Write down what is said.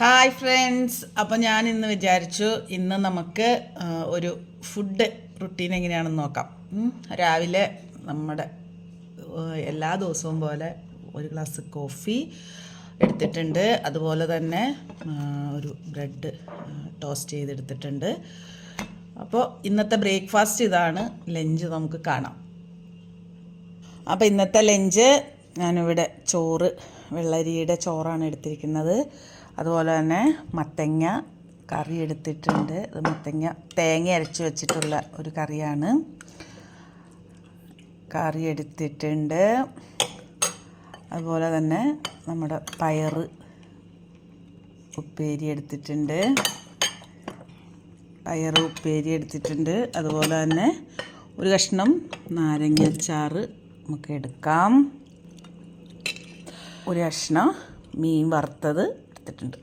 Hi friends, അപ്പോൾ ഞാൻ ഇന്ന് വിചാരിച്ചു ഇന്ന് നമുക്ക് ഒരു ഫുഡ് റുട്ടീൻ എങ്ങനെയാണെന്ന് നോക്കാം. രാവിലെ നമ്മുടെ എല്ലാ ദിവസവും പോലെ ഒരു ഗ്ലാസ് കോഫി എടുത്തിട്ടുണ്ട്. അതുപോലെ തന്നെ ഒരു ബ്രെഡ് ടോസ്റ്റ് ചെയ്തെടുത്തിട്ടുണ്ട്. അപ്പോൾ ഇന്നത്തെ ബ്രേക്ക്ഫാസ്റ്റ് ഇതാണ്. ലഞ്ച് നമുക്ക് കാണാം. അപ്പോൾ ഇന്നത്തെ ലഞ്ച് ഞാനിവിടെ വെള്ളരിയുടെ ചോറാണ് എടുത്തിരിക്കുന്നത്. അതുപോലെ തന്നെ മത്തങ്ങ കറി എടുത്തിട്ടുണ്ട്. അത് മത്തങ്ങ തേങ്ങ അരച്ച് വെച്ചിട്ടുള്ള ഒരു കറിയാണ്. കറി എടുത്തിട്ടുണ്ട്. അതുപോലെ തന്നെ നമ്മുടെ പയർ ഉപ്പേരി എടുത്തിട്ടുണ്ട്. അതുപോലെ തന്നെ ഒരു കഷ്ണം നാരങ്ങ അച്ചാറ് നമുക്ക് എടുക്കാം. ഒരു കഷ്ണം മീൻ വറുത്തത് എടുത്തിട്ടുണ്ട്.